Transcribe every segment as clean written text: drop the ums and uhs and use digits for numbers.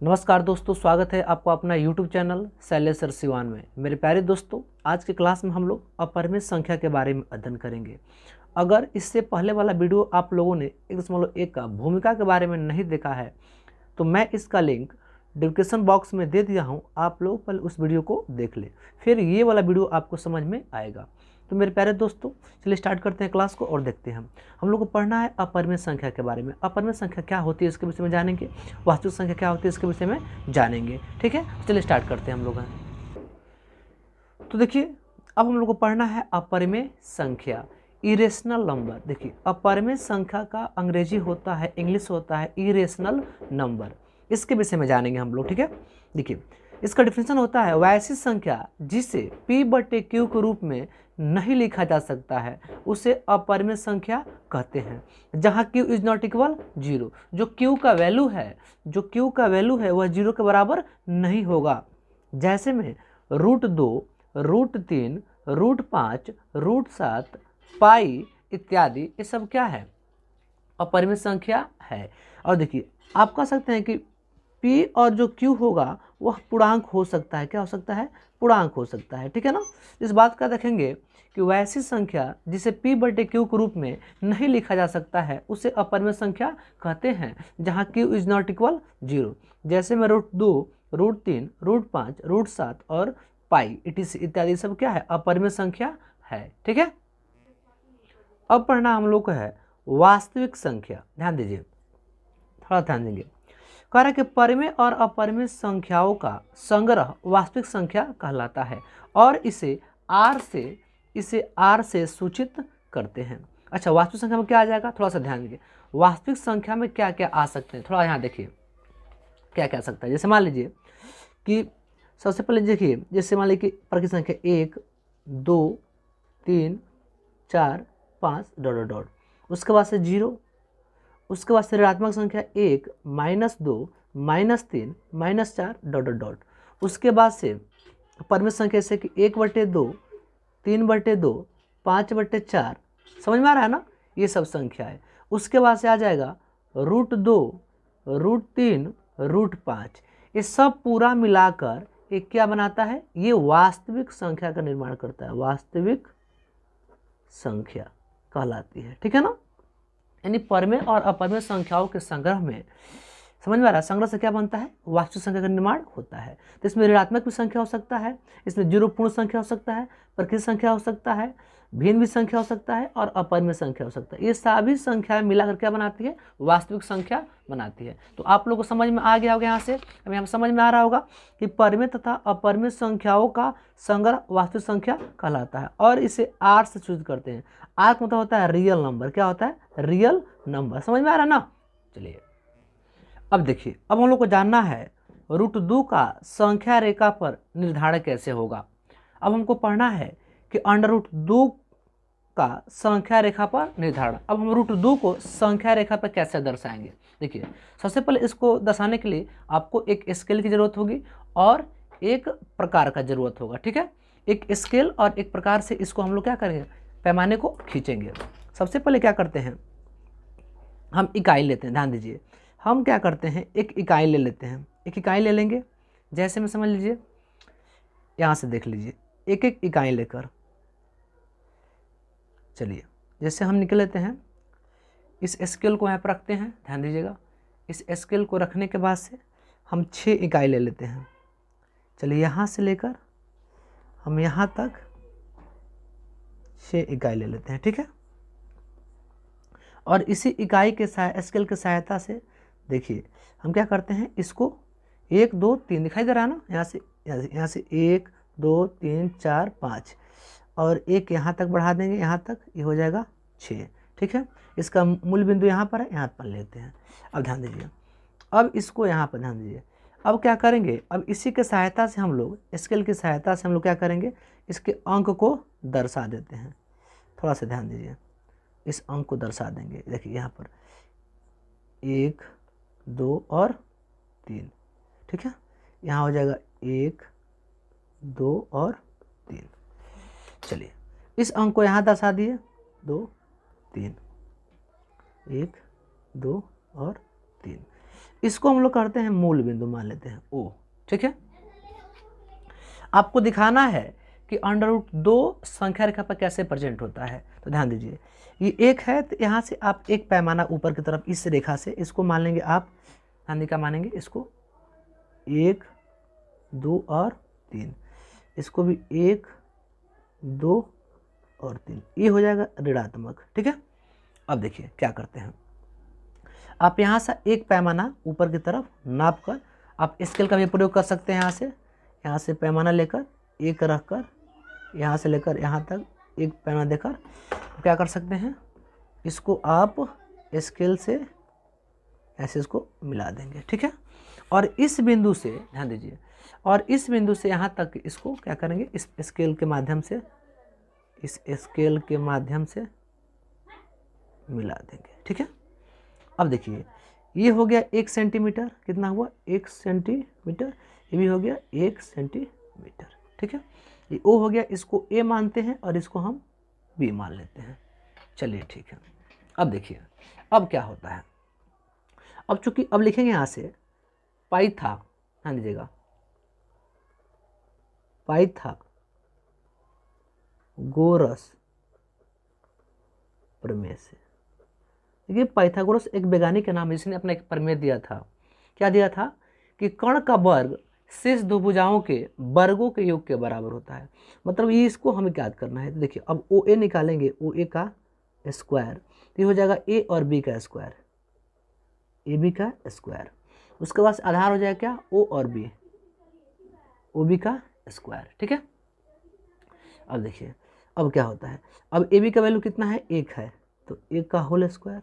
नमस्कार दोस्तों, स्वागत है आपको अपना YouTube channel Shailesh sir Siwan में। मेरे प्यारे दोस्तों, आज की क्लास में हम लोग अपरिमेय संख्या के बारे में अध्ययन करेंगे। अगर इससे पहले वाला वीडियो आप लोगों ने 1.1 का भूमिका के बारे में नहीं देखा है तो मैं इसका लिंक डिस्क्रिप्शन बॉक्स में दे दिया हूँ। आप लोग पहले उस वीडियो को देख ले, फिर ये वाला वीडियो आपको समझ में आएगा। तो मेरे प्यारे दोस्तों, चलिए स्टार्ट करते हैं क्लास को और देखते हैं। हम लोग को पढ़ना है अपरिमेय संख्या के बारे में। अपरिमेय संख्या क्या होती है इसके विषय में जानेंगे, वास्तविक संख्या क्या होती है इसके विषय में जानेंगे। ठीक है, चलिए स्टार्ट करते हैं हम लोग। तो देखिए, अब हम लोग को पढ़ना है अपरिमेय संख्या, इरेशनल नंबर। देखिए, अपरिमेय संख्या का अंग्रेजी होता है, इंग्लिश होता है इरेशनल नंबर। इसके विषय में जानेंगे हम लोग। ठीक है, देखिए इसका डिफिनेशन होता है वैसी संख्या जिसे p/q के रूप में नहीं लिखा जा सकता है उसे अपरिमेय संख्या कहते हैं। जहाँ q इज नॉट इक्वल 0, जो q का वैल्यू है वह 0 के बराबर नहीं होगा। जैसे में √2, √3, √5, √7, पाई इत्यादि, ये सब क्या है? अपरिमेय संख्या है। और देखिए, आप कह सकते हैं कि p और जो q होगा वह पूर्णांक हो सकता है। क्या हो सकता है? पूर्णांक हो सकता है। ठीक है ना। इस बात का देखेंगे कि वैसी संख्या जिसे p/q के रूप में नहीं लिखा जा सकता है उसे अपरिमेय संख्या कहते हैं, जहाँ q इज नॉट इक्वल 0। जैसे में √2, √3, √5, √7 और पाई इत्यादि सब क्या है? अपरिमेय संख्या है। ठीक है। अब पढ़ना हम लोग को है वास्तविक संख्या। ध्यान दीजिए, थोड़ा ध्यान देंगे। कह रहा है कि परिमेय और अपरिमेय संख्याओं का संग्रह वास्तविक संख्या कहलाता है और इसे R से सूचित करते हैं। अच्छा, वास्तविक संख्या में क्या आ जाएगा? थोड़ा सा ध्यान दीजिए। वास्तविक संख्या में क्या क्या आ सकते हैं, थोड़ा यहाँ देखिए क्या क्या आ सकता है। जैसे मान लीजिए कि सबसे पहले देखिए, जैसे मान लीजिए कि प्रकृत संख्या 1, 2, 3, 4, 5 ... उसके बाद से 0, उसके बाद से ऋणात्मक संख्या 1, -2, -3, -4 ... उसके बाद से परिमेय संख्या जैसे कि 1/2, 3/2, 5/4। समझ में आ रहा है ना? ये सब संख्या है। उसके बाद से आ जाएगा √2, √3, √5। ये सब पूरा मिलाकर ये क्या बनाता है? ये वास्तविक संख्या का निर्माण करता है। वास्तविक संख्या कहलाती है। ठीक है ना। यानी परिमेय और अपरिमेय संख्याओं के संग्रह में, समझ में आ रहा है, संग्रह से क्या बनता है? वास्तविक संख्या का निर्माण होता है। तो इसमें ऋणात्मक भी संख्या हो सकता है, इसमें 0 पूर्ण संख्या हो सकता है, प्रकृत संख्या हो सकता है, भिन्न भी संख्या हो सकता है और अपरिमेय संख्या हो सकता है। ये सभी संख्याएं मिलाकर क्या बनाती है? वास्तविक संख्या बनाती है। तो आप लोगों को समझ में आ गया होगा यहाँ से। अब यहाँ समझ में आ रहा होगा कि परिमेय तथा अपरिमेय संख्याओं का संग्रह वास्तविक संख्या कहलाता है और इसे R से सूचित करते हैं। R का मतलब होता है रियल नंबर। क्या होता है? Real number. समझ में आ रहा है ना? चलिए, अब देखिए, अब हम लोग को जानना है √2 का संख्या रेखा पर निर्धारण कैसे होगा। अब हमको पढ़ना है कि √2 का संख्या रेखा पर निर्धारण। अब हम √2 को संख्या रेखा पर कैसे दर्शाएंगे? देखिए, सबसे पहले इसको दर्शाने के लिए आपको एक स्केल की जरूरत होगी और एक प्रकार का जरूरत होगा। ठीक है, एक स्केल और एक प्रकार से इसको हम लोग क्या करेंगे? पैमाने को खींचेंगे। सबसे पहले क्या करते हैं, हम इकाई लेते हैं। ध्यान दीजिए, हम क्या करते हैं, एक इकाई ले लेते हैं। एक इकाई ले लेंगे, जैसे में समझ लीजिए, यहाँ से देख लीजिए, एक एक इकाई लेकर चलिए, जैसे हम निकल लेते हैं, इस स्केल को यहाँ पर रखते हैं। ध्यान दीजिएगा, इस स्केल को रखने के बाद से हम 6 इकाई ले लेते हैं। चलिए, यहाँ से लेकर हम यहाँ तक 6 इकाई ले लेते हैं। ठीक है, और इसी इकाई के स्केल की सहायता से देखिए हम क्या करते हैं, इसको 1, 2, 3 दिखाई दे रहा है ना? यहाँ से 1, 2, 3, 4, 5 और एक यहाँ तक बढ़ा देंगे, यहाँ तक, ये हो जाएगा 6। ठीक है, इसका मूल बिंदु यहाँ पर है, यहाँ पर लेते हैं। अब ध्यान दीजिए, अब इसको यहाँ पर ध्यान दीजिए। अब क्या करेंगे, अब इसी के सहायता से हम लोग, स्केल की सहायता से हम लोग क्या करेंगे, इसके अंक को दर्शा देते हैं। थोड़ा सा ध्यान दीजिए, इस अंक को दर्शा देंगे। देखिए यहाँ पर 1, 2 और 3। ठीक है, यहाँ हो जाएगा 1, 2 और 3। चलिए, इस अंक को यहाँ दर्शा दिए, 2, 3, 1, 2 और 3। इसको हम लोग करते हैं मूल बिंदु मान लेते हैं ओ। ठीक है, आपको दिखाना है कि √2 संख्या रेखा पर कैसे प्रेजेंट होता है। तो ध्यान दीजिए, ये एक है तो यहाँ से आप एक पैमाना ऊपर की तरफ इस रेखा से इसको मान लेंगे आप, ध्यान का मानेंगे इसको 1 2 और 3, इसको भी 1 2 और 3, ये हो जाएगा ऋणात्मक। ठीक है, अब देखिए क्या करते हैं, आप यहाँ से एक पैमाना ऊपर की तरफ नाप कर आप स्केल का भी प्रयोग कर सकते हैं। यहाँ से पैमाना लेकर एक रख कर यहाँ से लेकर यहाँ तक एक पैमाना देकर तो क्या कर सकते हैं, इसको आप स्केल से ऐसे इसको मिला देंगे। ठीक है, और इस बिंदु से ध्यान दीजिए, और इस बिंदु से यहाँ तक इसको क्या करेंगे, इस स्केल के माध्यम से, इस स्केल के माध्यम से मिला देंगे। ठीक है, अब देखिए ये हो गया 1 सेंटीमीटर, कितना हुआ 1 सेंटीमीटर, ये भी हो गया 1 सेंटीमीटर। ठीक है, ये ओ हो गया, इसको ए मानते हैं और इसको हम बी मान लेते हैं। चलिए ठीक है, अब देखिए अब क्या होता है, अब चूंकि अब लिखेंगे यहाँ से पाइथा, ध्यान दीजिएगा पाइथागोरस प्रमेय से। देखिए पाइथागोरस एक वैज्ञानिक के नाम है जिसने अपना एक प्रमेय दिया था। क्या दिया था कि कर्ण का वर्ग शेष दो भुजाओं के वर्गों के योग के बराबर होता है। मतलब ये इसको हमें याद करना है। तो देखिए अब ओ ए निकालेंगे, ओ ए का स्क्वायर, तो ये हो जाएगा ए और बी का स्क्वायर, ए बी का स्क्वायर। उसके बाद आधार हो जाएगा क्या, ओ और बी, ओ बी का स्क्वायर। ठीक है, अब देखिए अब क्या होता है, अब ए बी का वैल्यू कितना है, 1 है, तो 1 का होल स्क्वायर,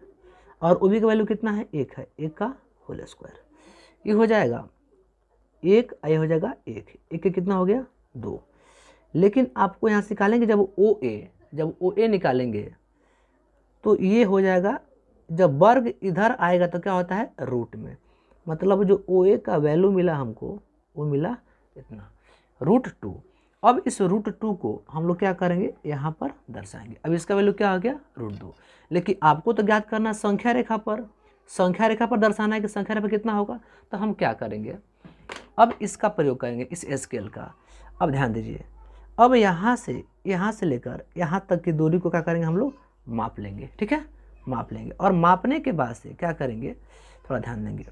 और ओ बी का वैल्यू कितना है, 1 है, 1 का होल स्क्वायर। ये हो जाएगा 1, ये हो जाएगा 1, 1 कितना हो गया 2। लेकिन आपको यहाँ से निकालेंगे जब ओ ए निकालेंगे तो ये हो जाएगा, जब वर्ग इधर आएगा तो क्या होता है रूट में, मतलब जो ओ ए का वैल्यू मिला हमको वो मिला इतना √2। अब इस √2 को हम लोग क्या करेंगे, यहाँ पर दर्शाएंगे। अब इसका वैल्यू क्या हो गया √2, लेकिन आपको तो ज्ञात करना संख्या रेखा पर, संख्या रेखा पर दर्शाना है कि संख्या रेखा कितना होगा। तो हम क्या करेंगे, अब इसका प्रयोग करेंगे इस स्केल का। अब ध्यान दीजिए, अब यहाँ से लेकर यहाँ तक की दूरी को क्या करेंगे, हम लोग माप लेंगे। ठीक है, माप लेंगे, और मापने के बाद से क्या करेंगे, थोड़ा ध्यान देंगे,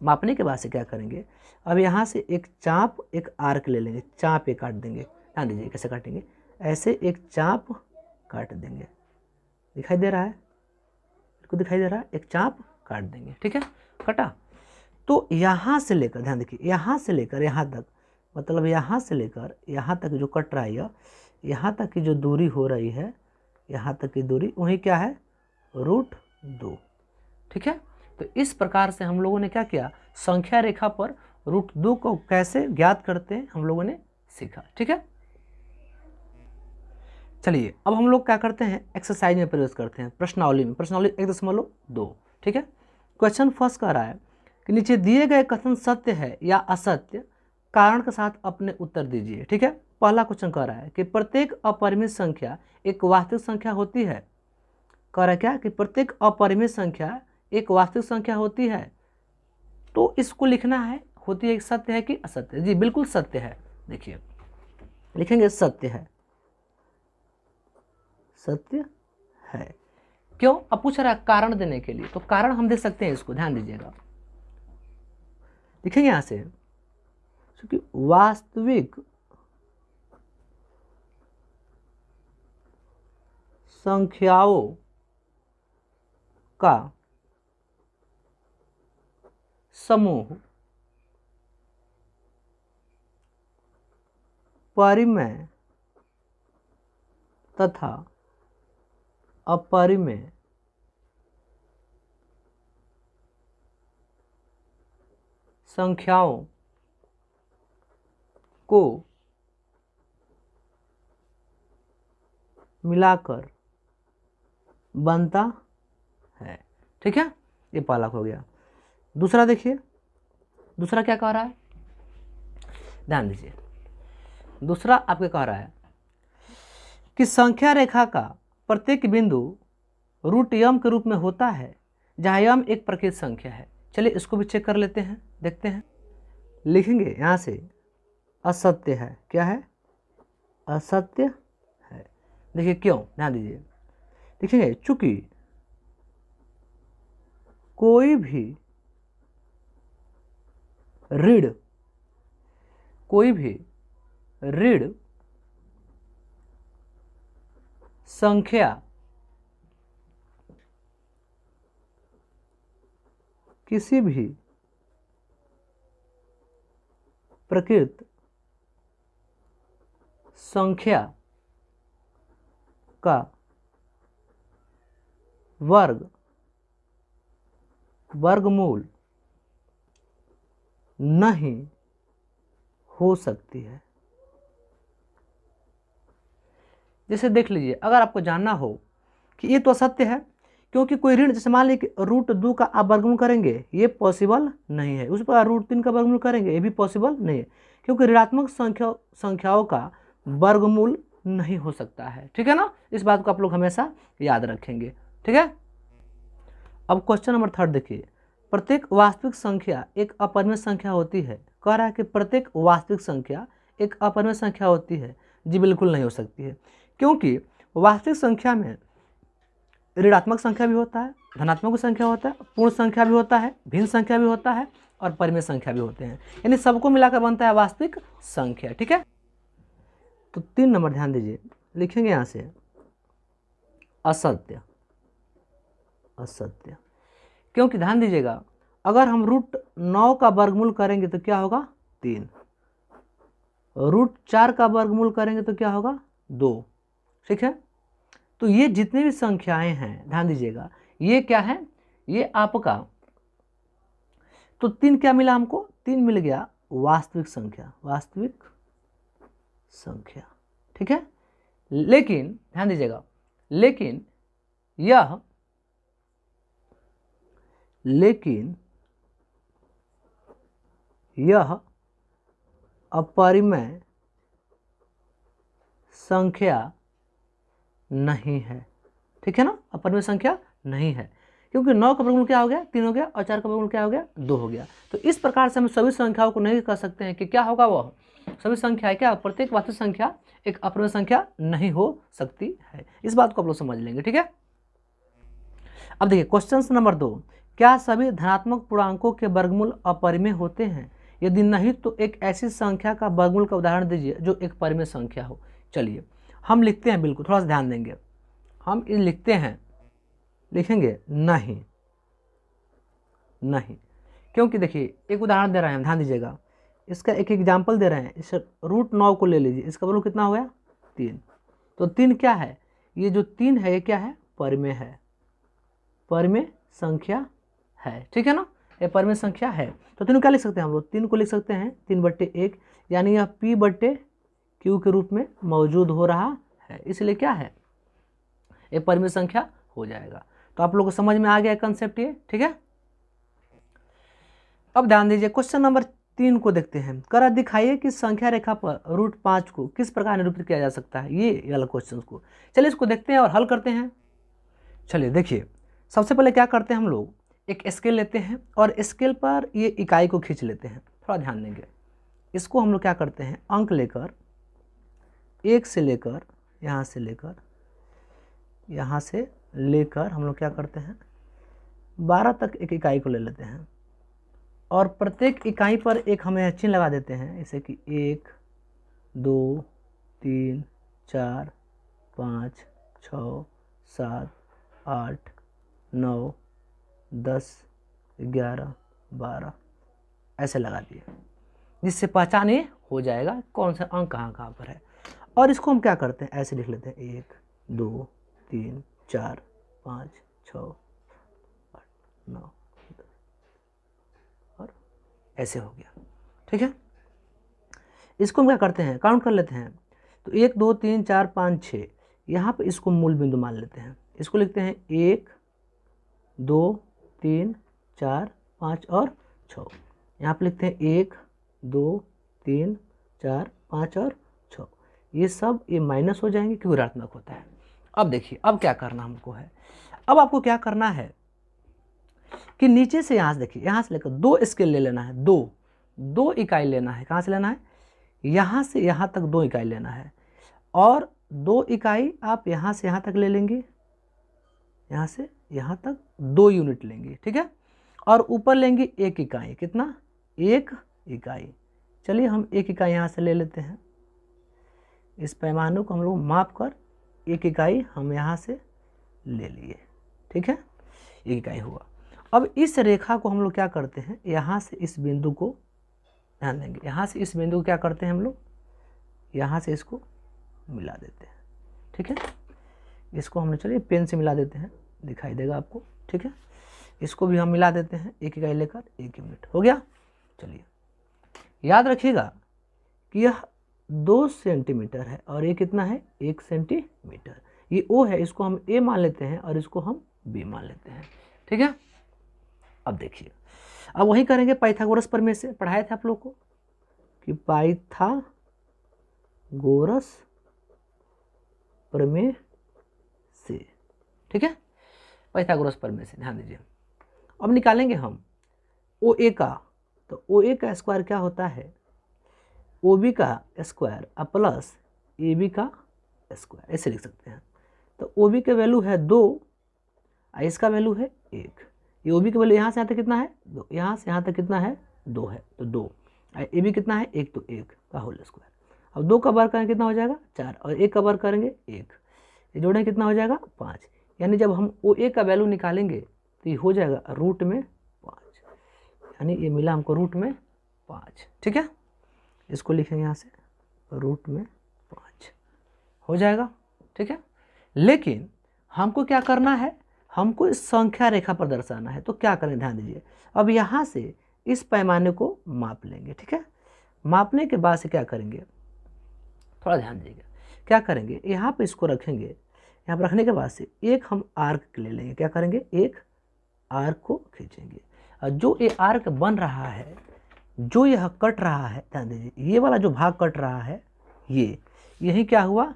मापने के बाद से क्या करेंगे, अब यहाँ से एक चाप एक आर्क ले लेंगे, चाप एक काट देंगे। ध्यान दीजिए कैसे काटेंगे, ऐसे एक चाप काट देंगे, दिखाई दे रहा है, बिल्कुल दिखाई दे रहा है, एक चाप काट देंगे। ठीक है, कटा, तो यहाँ से लेकर ध्यान देखिए, यहाँ से लेकर यहाँ तक, मतलब यहाँ से लेकर यहाँ तक जो कट रहा है, यहाँ तक की जो दूरी हो रही है, यहाँ तक की दूरी वही क्या है √2। ठीक है, तो इस प्रकार से हम लोगों ने क्या किया, संख्या रेखा पर √2 को कैसे ज्ञात करते हैं हम लोगों ने सीखा। ठीक है, चलिए अब हम लोग क्या करते हैं, एक्सरसाइज में प्रवेश करते हैं, प्रश्नावली में, प्रश्नावली 1.2। ठीक है, क्वेश्चन फर्स्ट कह रहा है कि नीचे दिए गए कथन सत्य है या असत्य, कारण के साथ अपने उत्तर दीजिए। ठीक है, पहला क्वेश्चन कह रहा है कि प्रत्येक अपरिमित संख्या एक वास्तविक संख्या होती है। कह रहा है क्या कि प्रत्येक अपरिमित संख्या एक वास्तविक संख्या होती है। तो इसको लिखना है, होती है सत्य है कि असत्य। जी बिल्कुल सत्य है। देखिए लिखेंगे सत्य है, सत्य है। क्यों, अब पूछ रहा है कारण देने के लिए, तो कारण हम दे सकते हैं इसको, ध्यान दीजिएगा, लिखेंगे यहां से क्योंकि वास्तविक संख्याओं का समूह परिमेय तथा अपरिमेय संख्याओं को मिलाकर बनता है। ठीक है, ये पहला हो गया। दूसरा देखिए, दूसरा क्या कह रहा है, ध्यान दीजिए, दूसरा आपके कह रहा है कि संख्या रेखा का प्रत्येक बिंदु √m के रूप में होता है जहां m एक प्रकृत संख्या है। चलिए इसको भी चेक कर लेते हैं, देखते हैं। लिखेंगे यहाँ से असत्य है, क्या है? असत्य है। देखिए क्यों, ध्यान दीजिए, लिखेंगे चूंकि कोई भी ऋण संख्या किसी भी प्रकृत संख्या का वर्गमूल नहीं हो सकती है। जैसे देख लीजिए, अगर आपको जानना हो कि ये तो असत्य है, क्योंकि कोई ऋण, जैसे मान लीजिए √2 का आप वर्गमूल करेंगे, ये पॉसिबल नहीं है। उस पर √3 का वर्गमूल करेंगे, ये भी पॉसिबल नहीं है, क्योंकि ऋणात्मक संख्याओं का वर्गमूल नहीं हो सकता है। ठीक है ना, इस बात को आप लोग हमेशा याद रखेंगे। ठीक है, अब क्वेश्चन नंबर 3 देखिए, प्रत्येक वास्तविक संख्या एक अपरिमेय संख्या होती है। कह रहा है कि प्रत्येक वास्तविक संख्या एक अपरिमेय संख्या होती है। जी बिल्कुल नहीं हो सकती है, क्योंकि वास्तविक संख्या में ऋणात्मक संख्या भी होता है, धनात्मक संख्या होता है, पूर्ण संख्या भी होता है, भिन्न संख्या भी होता है और परिमेय संख्या भी होते हैं, यानी सबको मिलाकर बनता है वास्तविक संख्या। ठीक है, तो 3 नंबर ध्यान दीजिए, लिखेंगे यहाँ से असत्य। क्योंकि ध्यान दीजिएगा, अगर हम √9 का वर्गमूल करेंगे तो क्या होगा? 3। √4 का वर्गमूल करेंगे तो क्या होगा? 2। ठीक है, तो ये जितने भी संख्याएं हैं, ध्यान दीजिएगा, ये क्या है? ये आपका, तो 3 क्या मिला हमको? 3 मिल गया वास्तविक संख्या। ठीक है, लेकिन ध्यान दीजिएगा, लेकिन यह अपरिमेय संख्या नहीं है। ठीक है ना, अपरिमेय संख्या नहीं है, क्योंकि 9 का वर्गमूल क्या हो गया? 3 हो गया, और 4 का वर्गमूल क्या हो गया? 2 हो गया। तो इस प्रकार से हम सभी संख्याओं को नहीं कह सकते हैं कि क्या होगा, वह सभी संख्याएं क्या, प्रत्येक वास्तविक संख्या एक अपरिमेय संख्या नहीं हो सकती है। इस बात को आप लोग समझ लेंगे। ठीक है, अब देखिए क्वेश्चन नंबर 2, क्या सभी धनात्मक पूर्णांकों के वर्गमूल अपरिमेय होते हैं? यदि नहीं तो एक ऐसी संख्या का वर्गमूल का उदाहरण दीजिए जो एक परिमेय संख्या हो। चलिए हम लिखते हैं, बिल्कुल थोड़ा सा ध्यान देंगे, हम ये लिखते हैं, लिखेंगे नहीं, क्योंकि देखिए एक उदाहरण दे रहे हैं, ध्यान दीजिएगा, इसका एक एग्जाम्पल दे रहे हैं। इस √9 को ले लीजिए, इसका वर्गमूल कितना हो गया? 3। तो 3 क्या है? ये जो 3 है, ये क्या है? परिमेय है, परिमेय संख्या है। ठीक है ना, ये परिमेय संख्या है। तो 3 क्या लिख सकते हैं हम लोग? 3 को लिख सकते हैं 3/1, यानी यह P/Q के रूप में मौजूद हो रहा है, इसलिए क्या है? ये परिमेय संख्या हो जाएगा। तो आप लोगों को समझ में आ गया कंसेप्ट ये। ठीक है, अब ध्यान दीजिए, क्वेश्चन नंबर 3 को देखते हैं। कर दिखाइए कि संख्या रेखा पर √5 को किस प्रकार निरूपित किया जा सकता है। ये वाला क्वेश्चन को, चलिए इसको देखते हैं और हल करते हैं। चलिए देखिए, सबसे पहले क्या करते हैं हम लोग, एक स्केल लेते हैं और स्केल पर ये इकाई को खींच लेते हैं। थोड़ा ध्यान देंगे, इसको हम लोग क्या करते हैं, अंक लेकर 1 से लेकर यहाँ से लेकर हम लोग क्या करते हैं 12 तक एक इकाई को ले लेते हैं, और प्रत्येक इकाई पर एक हमें चिन्ह लगा देते हैं, जैसे कि 1 2 3 4 5 6 7 8 9 10 11 12 ऐसे लगा दिए, जिससे पहचान ये हो जाएगा कौन सा अंक कहाँ पर है। और इसको हम क्या करते हैं, ऐसे लिख लेते हैं 1 2 3 4 5 6 8 9 10 और ऐसे हो गया। ठीक है, इसको हम क्या करते हैं, काउंट कर लेते हैं। तो 1 2 3 4 5 6, यहाँ पे इसको मूल बिंदु मान लेते हैं। इसको लिखते हैं 1 2 3 4 5 और 6। यहाँ पे लिखते हैं 1 2 3 4 5 और 6। ये सब ये माइनस हो जाएंगे क्योंकि ऋणात्मक होता है। अब देखिए, अब क्या करना हमको है, अब आपको क्या करना है, कि नीचे से यहाँ से देखिए, यहाँ से लेकर 2 स्केल ले लेना है, 2 इकाई लेना है। कहाँ से लेना है? यहाँ से यहाँ तक 2 इकाई लेना है, और 2 इकाई आप यहाँ से यहाँ तक ले लेंगे, यहाँ से यहाँ तक 2 यूनिट लेंगे, ठीक है। और ऊपर लेंगे 1 इकाई। कितना? 1 इकाई। चलिए हम 1 इकाई यहाँ से ले लेते हैं। इस पैमाने को हम लोग माप कर 1 इकाई हम यहाँ से ले लिए, ठीक है। 1 इकाई हुआ। अब इस रेखा को हम लोग क्या करते हैं, यहाँ से इस बिंदु को ध्यान देंगे, यहाँ से इस बिंदु को क्या करते हैं हम लोग, यहाँ से इसको मिला देते हैं, ठीक है। इसको हमने, चलिए पेन से मिला देते हैं, दिखाई देगा आपको, ठीक है। इसको भी हम मिला देते हैं, 1 इकाई लेकर 1 यूनिट हो गया। चलिए याद रखिएगा कि यह 2 सेंटीमीटर है और ये कितना है? 1 सेंटीमीटर। ये O है, इसको हम A मान लेते हैं और इसको हम B मान लेते हैं, ठीक है। अब देखिए, अब वही करेंगे पाइथागोरस प्रमेय से, पढ़ाए थे आप लोग को कि पाइथागोरस प्रमेय से, ठीक है। पाइथागोरस प्रमेय से ध्यान दीजिए। अब निकालेंगे हम OA का, तो OA का स्क्वायर क्या होता है? OB का स्क्वायर प्लस AB का स्क्वायर, ऐसे लिख सकते हैं। तो OB का वैल्यू है 2 और इसका वैल्यू है 1। ये OB का वैल्यू यहाँ से यहाँ तक कितना है? 2। यहाँ से यहाँ तक कितना है? 2 है, तो 2। और AB कितना है? 1, तो 1 का होल स्क्वायर। अब 2 का वर्ग करेंगे कितना हो जाएगा? 4, और 1 का वर्ग करेंगे 1, ये जोड़ेंगे कितना हो जाएगा? 5। यानी जब हम OA का वैल्यू निकालेंगे तो ये हो जाएगा रूट में 5, यानी ये मिला हमको रूट में 5, ठीक है। इसको लिखेंगे यहाँ से रूट में 5 हो जाएगा, ठीक है। लेकिन हमको क्या करना है? हमको इस संख्या रेखा पर दर्शाना है, तो क्या करें? ध्यान दीजिए। अब यहाँ से इस पैमाने को माप लेंगे, ठीक है। मापने के बाद से क्या करेंगे, थोड़ा ध्यान दीजिएगा। क्या करेंगे, यहाँ पे इसको रखेंगे, यहाँ पर रखने के बाद से एक हम आर्क ले लेंगे। क्या करेंगे? एक आर्क को खींचेंगे, और जो ये आर्क बन रहा है, जो यह कट रहा है, ध्यान दीजिए, ये वाला जो भाग कट रहा है, यही क्या हुआ?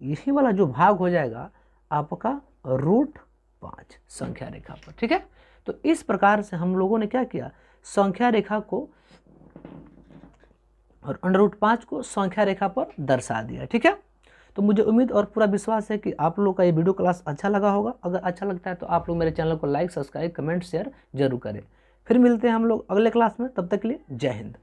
यही वाला जो भाग हो जाएगा आपका रूट 5 संख्या रेखा पर, ठीक है। तो इस प्रकार से हम लोगों ने क्या किया, संख्या रेखा को और अंडर रूट 5 को संख्या रेखा पर दर्शा दिया, ठीक है। तो मुझे उम्मीद और पूरा विश्वास है कि आप लोग का ये वीडियो क्लास अच्छा लगा होगा। अगर अच्छा लगता है तो आप लोग मेरे चैनल को लाइक, सब्सक्राइब, कमेंट, शेयर जरूर करें। फिर मिलते हैं हम लोग अगले क्लास में, तब तक के लिए जय हिंद।